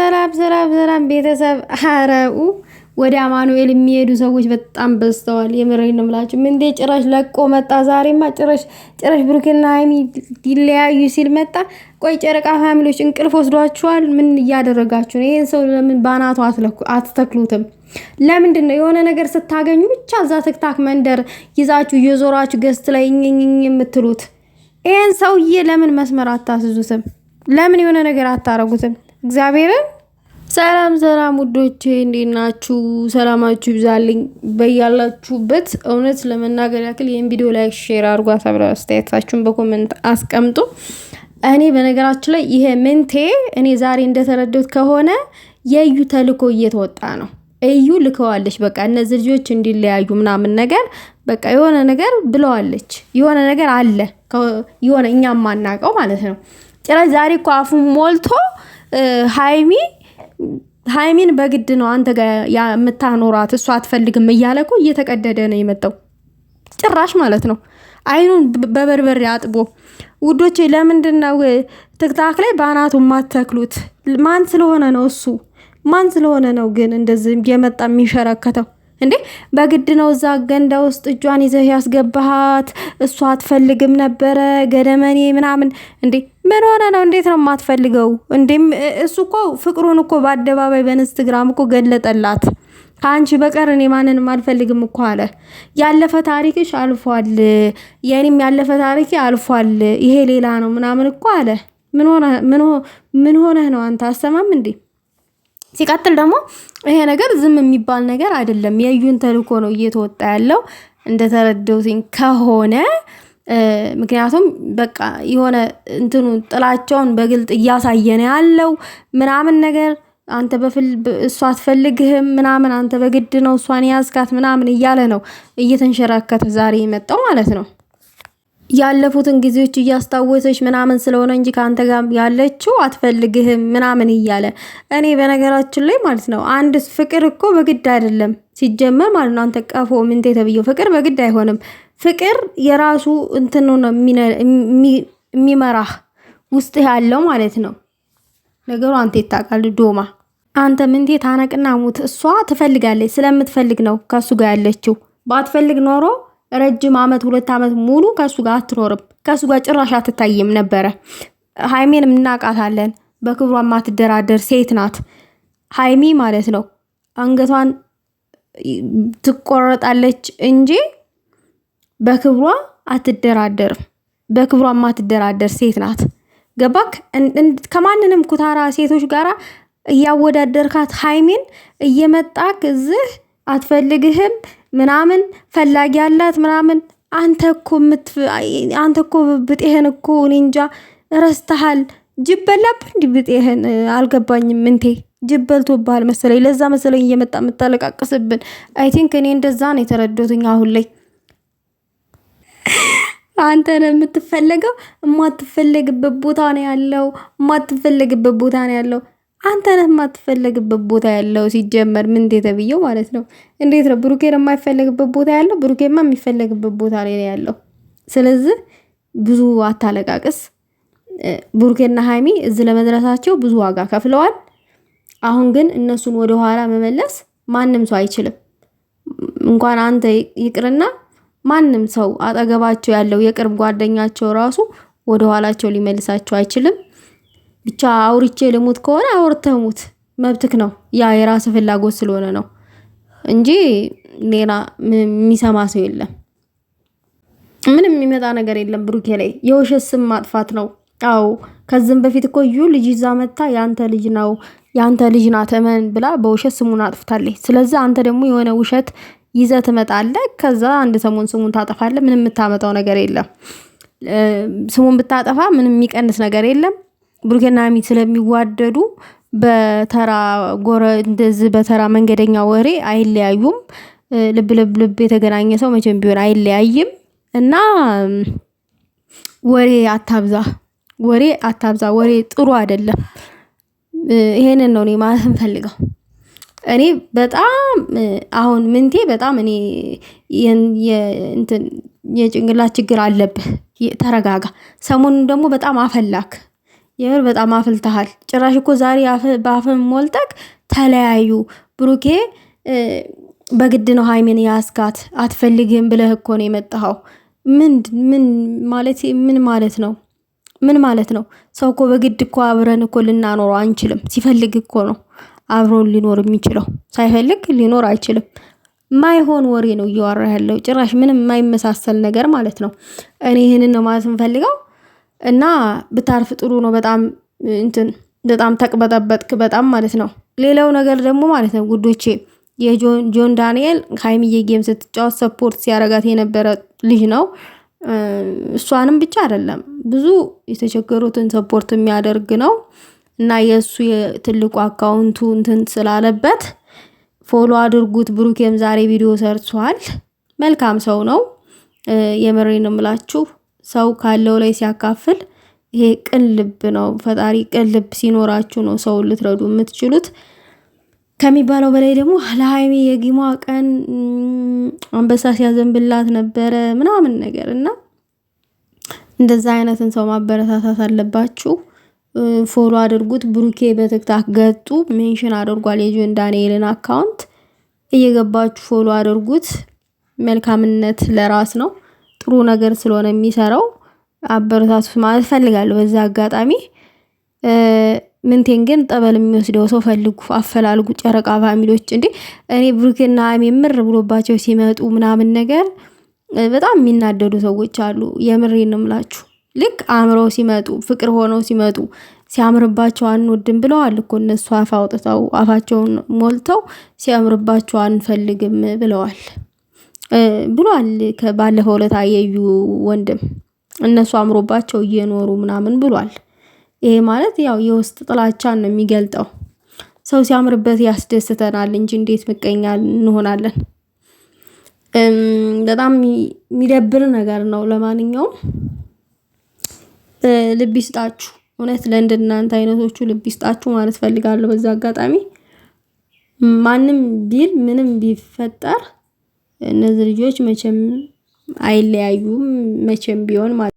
ሰላም ቤተሰብ ሐረኡ ወደ አማኑኤል የሚሄዱ ሰዎች በጣም በዝተዋል። የምሬን ነው የምላችሁ። ምንቴ ጭራሽ ለቆ መጣ። ዛሬማ ጭራሽ ብሩክና ሃይሚ ሊለያዩ ሲል መጣ። ቆይ ጨረቃ ፋሚሊዎች እንቅልፍ ወስዷችኋል? ምን እያደረጋችሁ ነው? ይሄን ሰው ለምን ባናቱ አትተክሉትም? ለምንድን ነው የሆነ ነገር ስታገኙ ብቻ እዛ ትክታክ መንደር ይዛችሁ እየዞራችሁ ገስት ላይ የምትሉት? ይሄን ሰውዬ ለምን መስመር አታስዙትም? ለምን የሆነ ነገር አታረጉትም? እግዚአብሔርን ሰላም ውዶቼ እንዴት ናችሁ? ሰላማችሁ ይብዛልኝ በያላችሁበት። እውነት ለመናገር ያክል ይሄን ቪዲዮ ላይክ ሼር አድርጉ፣ አስተያየታችሁን በኮሜንት አስቀምጡ። እኔ በነገራችሁ ላይ ይሄ ምንቴ እኔ ዛሬ እንደተረዳሁት ከሆነ የዩ ተልኮ እየተወጣ ነው። እዩ ልከዋለች። በቃ እነዚህ ልጆች እንዲለያዩ ምናምን ነገር በቃ የሆነ ነገር ብለዋለች። የሆነ ነገር አለ የሆነ እኛም ማናቀው ማለት ነው። ጭራሽ ዛሬ እኮ አፉን ሞልቶ ሃይሚን በግድ ነው አንተ ጋር የምታኖራት እሷ አትፈልግም እያለ እኮ እየተቀደደ ነው የመጣው። ጭራሽ ማለት ነው አይኑን በበርበሬ አጥቦ። ውዶቼ ለምንድነው ትክታክ ላይ ባናቱ ማተክሉት? ማን ስለሆነ ነው እሱ? ማን ስለሆነ ነው ግን እንደዚህ የመጣ የሚሸረከተው እንዴ? በግድ ነው እዛ ገንዳ ውስጥ እጇን ይዘህ ያስገባሃት። እሷ አትፈልግም ነበረ ገደመኔ ምናምን እንዴ? ምን ሆነ ነው? እንዴት ነው የማትፈልገው እንዴ? እሱ እኮ ፍቅሩን እኮ በአደባባይ በኢንስታግራም እኮ ገለጠላት። ከአንቺ በቀር እኔ ማንንም አልፈልግም እኮ አለ። ያለፈ ታሪክሽ አልፏል፣ የኔም ያለፈ ታሪክ አልፏል፣ ይሄ ሌላ ነው ምናምን እኮ አለ። ምን ሆነ ነው አንተ አሰማም እንዴ? ሲቀጥል ደግሞ ይሄ ነገር ዝም የሚባል ነገር አይደለም። የዩን ተልኮ ነው እየተወጣ ያለው እንደተረዳሁኝ ከሆነ። ምክንያቱም በቃ የሆነ እንትኑ ጥላቸውን በግልጥ እያሳየነ ያለው ምናምን ነገር አንተ እሷ አትፈልግህም ምናምን አንተ በግድ ነው እሷን ያዝካት ምናምን እያለ ነው እየተንሸራከተ ዛሬ የመጣው ማለት ነው። ያለፉትን ጊዜዎች እያስታወሰች ምናምን ስለሆነ እንጂ ካንተ ጋር ያለችው አትፈልግህም ምናምን እያለ እኔ በነገራችን ላይ ማለት ነው አንድ ፍቅር እኮ በግድ አይደለም ሲጀመር ማለት ነው። አንተ ቀፎ ምንቴ ተብየው ፍቅር በግድ አይሆንም። ፍቅር የራሱ እንትኑ ነው የሚመራህ ውስጥ ያለው ማለት ነው። ነገሩ አንተ ይታቃል ዶማ። አንተ ምንቴ ታነቅና ሙት። እሷ ትፈልጋለች፣ ስለምትፈልግ ነው ከሱ ጋር ያለችው። ባትፈልግ ኖሮ ረጅም አመት 2 አመት ሙሉ ከሱ ጋር አትኖርም። ከሱ ጋር ጭራሽ አትታይም ነበረ። ሃይሜን እናቃታለን። በክብሯ ማትደራደር ሴት ናት ሃይሚ ማለት ነው። አንገቷን ትቆረጣለች እንጂ በክብሯ አትደራደርም። በክብሯ ማትደራደር ሴት ናት። ገባክ? ከማንንም ኩታራ ሴቶች ጋራ እያወዳደርካት ሃይሜን እየመጣክ እዚህ አትፈልግህም ምናምን ፈላጊ ያላት ምናምን። አንተ እኮ ብጤህን እኮ እኔ እንጃ ረስተሃል። ጅበላብ እንዲ ብጤህን አልገባኝም። ምንቴ ጅበልቶብሃል መሰለኝ። ለዛ መሰለኝ እየመጣ የምታለቃቅስብን። አይ ቲንክ እኔ እንደዛ ነው የተረዳሁት አሁን ላይ። አንተ ነው የምትፈልገው፣ የማትፈልግበት ቦታ ነው ያለው። የማትፈልግበት ቦታ ነው ያለው። አንተ ነህ የማትፈልግበት ቦታ ያለው ሲጀመር ምንቴ ተብየው ማለት ነው። እንዴት ነው ብሩኬ የማይፈልግበት ቦታ ያለው? ብሩኬማ የሚፈልግበት ቦታ ላይ ነው ያለው። ስለዚህ ብዙ አታለቃቅስ። ብሩኬና ሃይሚ እዚህ ለመድረሳቸው ብዙ ዋጋ ከፍለዋል። አሁን ግን እነሱን ወደ ኋላ መመለስ ማንም ሰው አይችልም። እንኳን አንተ ይቅርና ማንም ሰው አጠገባቸው ያለው የቅርብ ጓደኛቸው ራሱ ወደ ኋላቸው ሊመልሳቸው አይችልም። ብቻ አውርቼ ልሙት ከሆነ አውርተህ ሙት፣ መብትክ ነው። ያ የራስ ፍላጎት ስለሆነ ነው እንጂ ሌላ የሚሰማ ሰው የለም። ምንም የሚመጣ ነገር የለም ብሩኬ ላይ። የውሸት ስም ማጥፋት ነው። አዎ ከዚህም በፊት እኮ ልጅ ይዛ መታ ያንተ ልጅ ነው ያንተ ልጅ ናት እመን ብላ በውሸት ስሙን አጥፍታለች። ስለዚህ አንተ ደግሞ የሆነ ውሸት ይዘህ ትመጣለህ። ከዛ አንድ ሰሞን ስሙን ታጠፋለህ። ምንም የምታመጣው ነገር የለም። ስሙን ብታጠፋ ምንም የሚቀንስ ነገር የለም። ብሩኬና ሃይሚ ስለሚዋደዱ በተራ እንደዚህ በተራ መንገደኛ ወሬ አይለያዩም። ልብ የተገናኘ ሰው መቼም ቢሆን አይለያይም። እና ወሬ አታብዛ። ወሬ ጥሩ አይደለም። ይሄንን ነው እኔ ማለት እንፈልገው። እኔ በጣም አሁን ምንቴ በጣም እኔ የጭንቅላት ችግር አለብህ። ተረጋጋ። ሰሞኑን ደግሞ በጣም አፈላክ። የምር በጣም አፍልተሃል። ጭራሽ እኮ ዛሬ በአፍም ሞልጠቅ ተለያዩ። ብሩኬ በግድ ነው ሀይሚን ያስጋት አትፈልግም ብለህ እኮ ነው የመጣኸው። ምን ማለት ነው? ምን ማለት ነው? ሰው እኮ በግድ እኮ አብረን እኮ ልናኖረው አንችልም። ሲፈልግ እኮ ነው አብሮን ሊኖር የሚችለው። ሳይፈልግ ሊኖር አይችልም። ማይሆን ወሬ ነው እያወራ ያለው። ጭራሽ ምንም የማይመሳሰል ነገር ማለት ነው። እኔ ይሄንን ነው ማለት የምፈልገው። እና ብታርፍ ጥሩ ነው። በጣም ተቅበጠበጥክ በጣም ማለት ነው። ሌላው ነገር ደግሞ ማለት ነው ጉዶቼ የጆን ዳንኤል ሀይሚዬ ጌም ስትጫወት ሰፖርት ሲያረጋት የነበረ ልጅ ነው። እሷንም ብቻ አይደለም ብዙ የተቸገሩትን ሰፖርት የሚያደርግ ነው። እና የእሱ የትልቁ አካውንቱ እንትን ስላለበት ፎሎ አድርጉት። ብሩኬም ዛሬ ቪዲዮ ሰርቷል። መልካም ሰው ነው። የምሬን እምላችሁ ሰው ካለው ላይ ሲያካፍል ይሄ ቅን ልብ ነው። ፈጣሪ ቅን ልብ ሲኖራችሁ ነው ሰው ልትረዱ የምትችሉት። ከሚባለው በላይ ደግሞ ለሀይሚ የጊሟ ቀን አንበሳ ሲያዘንብላት ነበረ ምናምን ነገር እና እንደዛ አይነትን ሰው ማበረታታት አለባችሁ። ፎሎ አድርጉት። ብሩኬ በቲክታክ ገጡ ሜንሽን አድርጓል የጆን ዳንኤልን አካውንት። እየገባችሁ ፎሎ አድርጉት። መልካምነት ለራስ ነው። ጥሩ ነገር ስለሆነ የሚሰራው አበረታቱት ማለት ፈልጋለሁ በዛ አጋጣሚ። ምንቴን ግን ጠበል የሚወስደው ሰው ፈልጉ፣ አፈላልጉ። ጨረቃ ፋሚሊዎች እንዴ እኔ ብሩኬና ሀይሚ ምር ብሎባቸው ሲመጡ ምናምን ነገር በጣም የሚናደዱ ሰዎች አሉ። የምሬን ነው የምላችሁ። ልክ አምረው ሲመጡ ፍቅር ሆነው ሲመጡ ሲያምርባቸው አንወድም ብለዋል እኮ እነሱ አፍ አውጥተው አፋቸውን ሞልተው ሲያምርባቸው አንፈልግም ብለዋል ባለፈው ዕለት አየዩ ወንድም እነሱ አምሮባቸው እየኖሩ ምናምን ብሏል። ይሄ ማለት ያው የውስጥ ጥላቻን ነው የሚገልጠው። ሰው ሲያምርበት ያስደስተናል እንጂ እንዴት ምቀኛ እንሆናለን? በጣም የሚደብር ነገር ነው። ለማንኛውም ልብ ይስጣችሁ። እውነት ለእንደናንተ አይነቶቹ ልብ ይስጣችሁ ማለት ፈልጋለሁ በዛ አጋጣሚ። ማንም ቢል ምንም ቢፈጠር እነዚህ ልጆች መቼም አይለያዩም መቼም ቢሆን ማለት